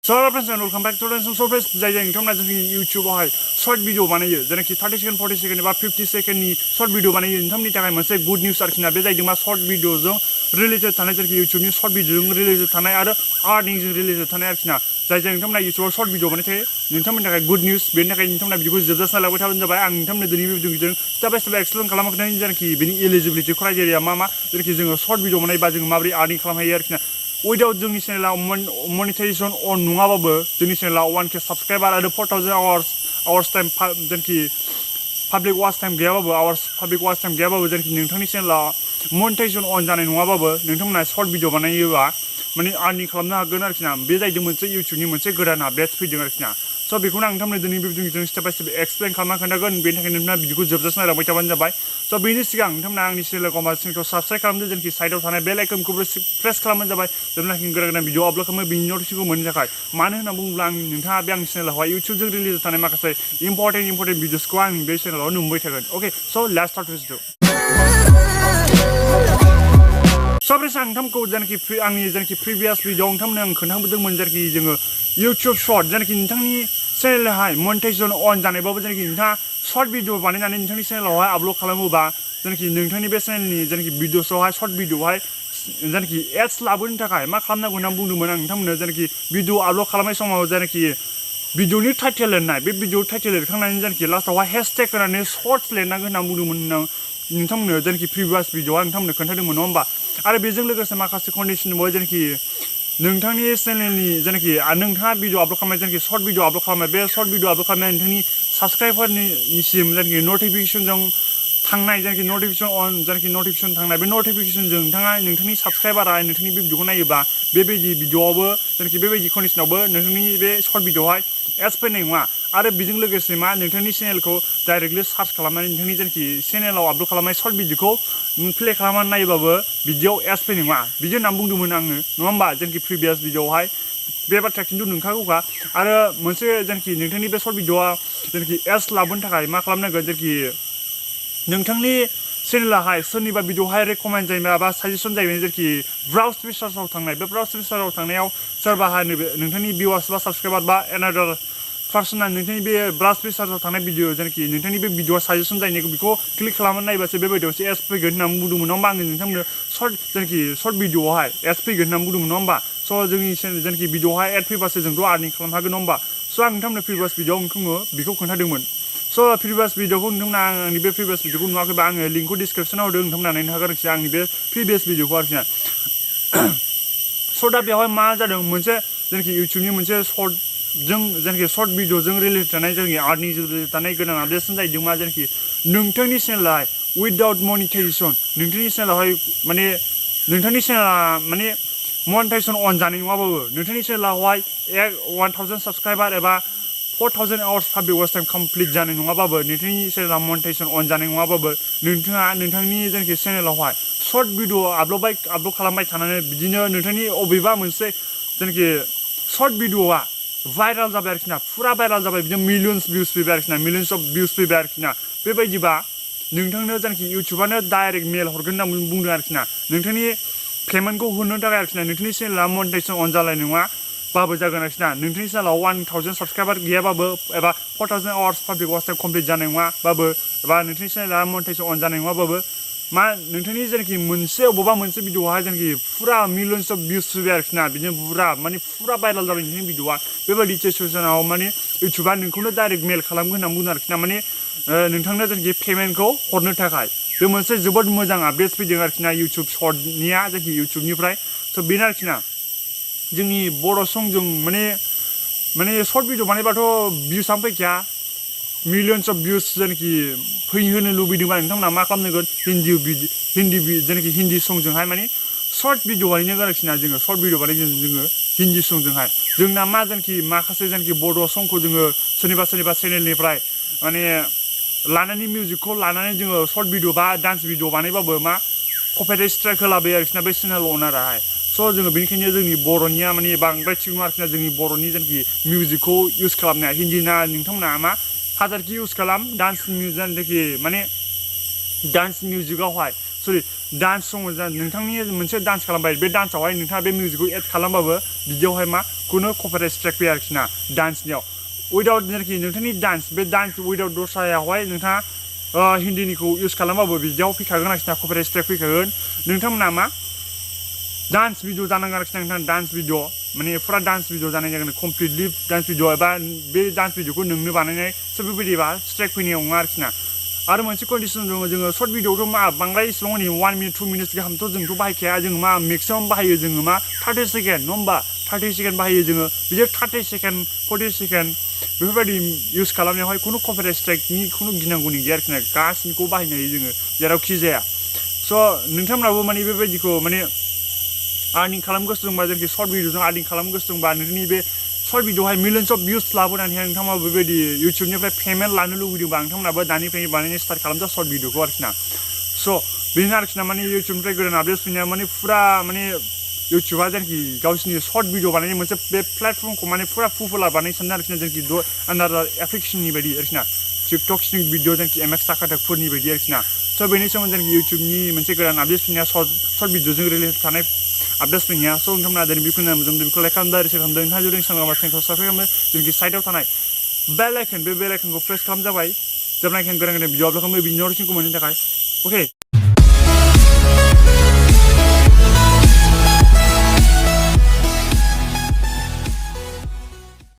So friends and welcome back to Ransom So friends जाय नोंथांमोना जोंनि YouTubeआवहाय शर्ट भिडिअ बानायो जेनाखि 30 सेकेन्ड 40 सेकेन्ड एबा 50 सेकेन्डनि शर्ट भिडिअ बानायो नोंथांमोननि थाखाय मोनसे गुड निउस आरोखि ना बे जाहैदों मा शर्ट भिडिअजों रिलेटेड थानाय जेनाखि YouTubeनि शर्ट भिडिअजों रिलेटेड थानाय आरो आर्निंजों रिलेटेड थानाय आरोखि ना जाय नोंथांमोना YouTubeआव शर्ट भिडिअ बानाय थायो नोंथांमोननि थाखाय गुड निउस बेनि थाखाय नोंथांमोना भिडिअखौ जोबजासिम लाबाय थाबानो जाबाय आं नोंथांमोननो दिनैनि भिडिअजों स्टेप बाय स्टेप एक्सप्लेन खालामखानाय जेनाखि बेनि एलिजिबिलिटि क्राइटेरिया मा जेनाखि जोङो शर्ट भिडिअ बानायबा जों माबोरै आर्निं खालामनो हायो आरोखि ना Without जोंनि चेनेलाव मोनेटाइजेशन अन नङाबाबो जोंनि चेनेलाव 1K साबस्क्राइबार आरो 4000 आवार्स टाइम जेनाखि पाब्लिक वाच टाइम गैयाबाबो जेनाखि नोंथांनि चेनेलाव मोनेटाइजेशन अन जानाय नङाबाबो नोंथांमोना शर्ट भिडिअ बानायोबा माने आर्निं खालामनो हागोन आरोखि ना बे जाहैदों मोनसे इउटुबनि मोनसे गोदान आपडेट फैदों आरोखि ना स' बेखौनो आं नोंथांमोननो दिनै बे भिडिअजों स्टेप बाय स्टेप एक्सप्लेन खालामना खोन्थागोन बेनि थाखाय नोंथाङा भिडिअखौ जोबजासिम नायलांबाय थाबानो जाबाय स' बेनि सिगां नोंथांमोना आंनि चेनेलखौ साबस्क्राइब खालामदो जेनाखि साइडआव थानाय बेल आइकनखौबो प्रेस खालामबानो जाबाय जेब्लानाखि गोदान भिडिअ आपल'ड खालामो बिनि नटिफिकेसनखौ मोननो थाखाय मानो होनना बुङोब्ला नोंथाङा बे आंनि चेनेलावहाय इउटुबजों रिलेटेड थानाय माखासे इम्परटेन्ट भिडिअसखौ आं बे चेनेलाव नुबाय थागोन अके स' let's start this video friends आं नोंथांमोनखौ जेनाखि आंनि जेनाखि प्रिभियास भिडिअ नोंथांमोननो आं खोन्थाबोदोंमोन जेनाखि जोङो इउटुब शर्ट जेनाखि नोंथांनि चेनेलावहाय मोनेटाइजेशन अन जानायबाबो जेनाखि नोंथाङा शर्ट भिडिअ बानायनानै नोंथांनि चेनेलावहाय आपल'ड खालामोबा जेनाखि नोंथांनि बे चेनेलनि जेनाखि भिडिअसआवहाय शर्ट भिडिअआवहाय जेनाखि एड्स लाबोनो थाखाय मा खालामनांगौ होनना बुंदोंमोन आं नोंथांमोननो जेनाखि भिडिअ आपल'ड खालामनाय समाव जेनाखि भिडिअनि टाइटेल लिरनाय बे भिडिअ टाइटेल लिरखांनानै जेनाखि लास्टआवहाय हेशटेग होनानै शर्ट्स लिरनांगोन होनना बुंदोंमोन नोंथांमोननो जेनाखि प्रिभियास भिडिअआ नोंथांमोननो खोन्थादोंमोन नङा होमबा आरो बेजों लोगोसे माखासे कन्डिसन दंबावो जेनाखि नोंथांनि चेनेलनि जेनाखि नोंथाङा भिडिअ आपल'ड खालामनाय जेनाखि शर्ट भिडिअ आपल'ड खालामनाय बे शर्ट भिडिअ आपल'ड खालामनाय नोंथांनि साबस्क्राइबारनिसिम जेनाखि नटिफिकेसनजों थांनाय जेनाखि नटिफिकेसन थांनाय बे नटिफिकेसनजों नोंथाङा नोंथांनि साबस्क्राइबारा नोंथांनि बे भिडिअखौ नायोबा बेबायदि भिडिअआवबो जेनाखि बेबायदि कन्डिसनावबो नोंथांनि बे शर्ट भिडिअआवहाय एड्स फैनाय नङा आरो बेजों लोगोसे मा नोंथांनि चेनेलखौ डाइरेक्टलि सार्च खालामनानै नोंथांनि जेनाखि चेनेलाव आपल'ड खालामनाय शर्ट भिडिअखौ प्ले खालामनानै नायोबाबो भिडिअआव एड्स फैनाय नङा बिदि होननानै बुंदोंमोन आङो नङा होमबा जेनाखि प्रिभियास भिडिअआवहाय बे बाथ्राया खिन्थु नंखागौखा आरो मोनसे जेनाखि नोंथांनि बे शर्ट भिडिअआ जेनाखि एड्स लाबोनो थाखाय मा खालामनांगोन जेनाखि नोंथांनि चेनेलाहाय सोरनिबा भिडिअहाय रेकमेन्ड जायोबा बा साजेसन जायो जेनाखि ब्राउज फिचार्सआव थांनाय बे ब्राउज फिचार्सआव थांनायाव सोरबाहा नोंथांनि भिउवार्स बा साबस्क्राइबार बा एनादार पार्सना नोंथांनि बे ब्राउज फिचार्सआव थांनाय भिडिअ जेनाखि नोंथांनि बे भिडिअआ साजेसन जायो बेखौ क्लिक खालामनानै नायबासो बेबायदियावसो एड्स फैगोन होननानै बुंदोंमोन नङा होमबा आङो नोंथांमोननो जेनाखि शर्ट भिडिअआवहाय एड्स फैगोन होननानै बुंदोंमोन नङा होमबा स' जोंनि जेनाखि भिडिअआवहाय एड फैबासो जोंथ' आर्निं खालामनो हागोन नङा होमबा स' आं नोंथांमोननो प्रिभियास भिडिअआव नोंथांनो बेखौ खोन्थादोंमन स' प्रिभियास भिडिअखौ नोंथांमोना आंनि बे प्रिभियास भिडिअखौ नुवाखैबा आङो लिंकखौ डिसक्रिपसनाव होदों नोंथांमोना नायनो हागोन आरोखि आंनि बे प्रिभियास भिडिअखौ आरोखि ना स' दा बेवहाय मा जादों मोनसे जेनाखि इउटुबनि मोनसे जेनाखि शर्ट भिडिअजों रिलेटेड थानाय जेनाखि आर्निंजों रिलेटेड थानाय गोदान आपडेटसन जाहैदों मा जेनाखि नोंथांनि चेनेलाहाय उइदाउट मनिटाइजेसन नोंथांनि चेनेलावहाय माने नोंथांनि चेनेला माने मनिटाइजेसन अन जानाय नङाबाबो नोंथांनि चेनेलावहाय 1000 साबस्क्राइबार एबा 4000 hours public watch time complete जानाय नङाबाबो नोंथांनि चेनेला मनिटाइजेसन अन जानाय नङाबाबो नोंथाङा नोंथांनि जेनाखि चेनेलावहाय शर्ट भिडिअ आपल'ड खालामबाय थानानै बिदिनो नोंथांनि अबेबा मोनसे जेनाखि शर्ट भिडिअआ भाइरेल जाबाय आरोखि ना फुरा भाइरेल जाबाय बिदिनो मिलियन्स भिउस फैबाय आरोखि ना मिलियन्स अफ भिउस फैबाय आरोखि ना बेबायदिबा नोंथांनो जेनाखि इउटुबानो डाइरेक्ट मेल हरगोन होनना बुंदों आरोखि ना नोंथांनि पेमेन्टखौ होनो थाखाय आरोखि ना नोंथांनि चेनेला मनिटाइजेसन अन जालाय नङा बाबो जागोन आरोखि ना नोंथांनि चेनेलाव 1000 साबस्क्राइबार गैयाबाबो एबा 4000 hours public watch time complete जानाय नङाबाबो एबा नोंथांनि चेनेला मनिटाइजेसन अन जानाय नङाबाबो मा नोंथांनि जेनाखि बबेबा मोनसे भिडिअआवहाय जेनाखि फुरा मिलियन्स अफ भिउस फैबाय आरोखि ना बिदिनो फुरा भाइरेल जाबाय नोंथांनि भिडिअआ बेबायदि सिचुवेसनाव माने इउटुबा नोंखौनो डाइरेक्ट मेल खालामगोन होनना बुंदों आरोखि ना माने नोंथांनो जेनाखि पेमेन्टखौ हरनो थाखाय बे मोनसे जोबोद मोजां आपडेट फैदों आरोखि ना इउटुब शर्टनिया जेनाखि इउटुबनिफ्राय स' बेनो आरोखि ना जोंनि बर' संजों माने शर्ट भिडिअ बानायबाथ' भिउसआनो फैखाया मिलियन्स अफ भिउस जेनाखि फैहोनो लुबैदोंबा नोंथांमोना मा खालामनांगोन जेनाखि हिन्दी संजोंहाय माने शर्ट भिडिअ बानायनांगोन आरोखि ना जोङो शर्ट भिडिअ बानायगोन जोङो हिन्दी संजोंहाय जोंना मा जेनाखि माखासे जेनाखि बर' संखौ जोङो सोरनिबा चेनेलनिफ्राय माने लानानै मिउजिकखौ लानानै जोङो शर्ट भिडिअ बा डान्स भिडिअ बानायबाबो मा कपिराइट स्ट्राइक होलाबायो आरोखि ना बे चेनेल अनाराहाय स' जोङो बेनिखायनो जोंनि बर'निया माने बांद्राय थिग नङा आरोखि ना जोंनि बर'नि जेनाखि मिउजिकखौ इउज खालामनाया हिन्दीना नोंथांमोना मा हाजारखि इउज खालाम डान्स मिउजिक जेनाखि माने डान्स मिउजिकआवहाय सरि डान्स सं नोंथांनि मोनसे डान्स खालामबाय बे डान्सआवहाय नोंथाङा बे मिउजिकखौ एड खालामबाबो बिदियावहाय मा खुनु कपिराइट स्ट्राइक फैया आरोखि ना डान्सनियाव उइदाउट जेनाखि नोंथांनि डान्स बे डान्स उइदाउट दस्रायावहाय नोंथाङा हिन्दीनिखौ इउज खालामबाबो बिदियाव फैखागोन आरोखि ना कपिराइट स्ट्राइक फैखागोन नोंथांमोना मा डान्स भिडिअ जानांगोन आरोखि ना नोंथां डान्स भिडिअ माने फुरा डान्स भिडिअ जानाय जागोन कमप्लिटलि डान्स भिडिअ एबा बे डान्स भिडिअखौ नोंनो बानायनाय सोर बेबायदिबा स्ट्राइक फैनायाव नङा आरोखि ना आरो मोनसे कन्डिसन दङ जोङो सर्ट भिडिअआवथ' मा बांद्राय इसिबां माने 1 मिनिट 2 मिनिट गाहामथ' जोंथ' बाहायखाया जों मा मेक्सिमाम बाहायो जोङो मा 30 सेकेन्ड नङा होमबा 30 सेकेन्ड बाहायो जोङो बिदि 30 सेकेन्ड 40 सेकेन्ड बेफोरबायदि इउज खालामनायावहाय खुनु कपिराइट स्ट्राइकनि खुनु गिनांगौनि गैया आरोखि ना गासिनिखौ बाहायनो हायो जोङो जेरावखि जाया स' नोंथांमोनाबो माने बेबायदिखौ माने आर्निं खालामनो गोसो दंबा जोंखि सर्ट भिडिअजों आर्निं खालामनो गोसो दंबा नोंनि बे सर्ट भिडिअआवहाय मिलियन्स अफ भिउस लाबोनानैहाय नोंथांमोना बेबायदि इउटुबनिफ्राय पेमेन्ट लानो लुगैदोंबा नोंथांमोनाबो दानिफ्रायनो बानायनो स्टार्ट खालामजा सर्ट भिडिअखौ आरोखि ना स' बेनो आरोखि ना माने इउटुबनिफ्राय गोदान आपडेट्स फैनाया माने फुरा माने इउटुबा जेनाखि गावसिनि सर्ट भिडिअ बानायनाय मोनसे बे प्लेटफर्मखौ माने फुरा पपुलार बानायनो सानदों आरोखि ना जेनाखि आन्दार एप्लिकेसननि बायदि आरोखि ना टिकटक स्निक भिडिअ जेनाखि एमएक्स टाकाटाकफोरनि बायदि आरोखि ना स' बेनि सोमोन्दै जेनाखि इउटुबनि मोनसे गोदान आपडेट्स फैनाया सर्ट भिडिअजों रिलेटेड थानाय आपडेट्स फैनाया स' नोंथांमोना दिनै बेखौ मोजां बेखौ लाइक खालामदो आरो शेयार खालामदो नोंथाङा जुदि सांग्रांबा चेनेलखौ साबस्क्राइब खालामदो जेनाखि साइडआव थानाय बेल आइकन बे बेल आइकनखौ प्रेस खालामजाबाय जेब्लानाखि आं गोदान गोदान भिडिअ आपल'ड खालामो बिनि नटिफिकेसनखौ मोननो थाखाय अके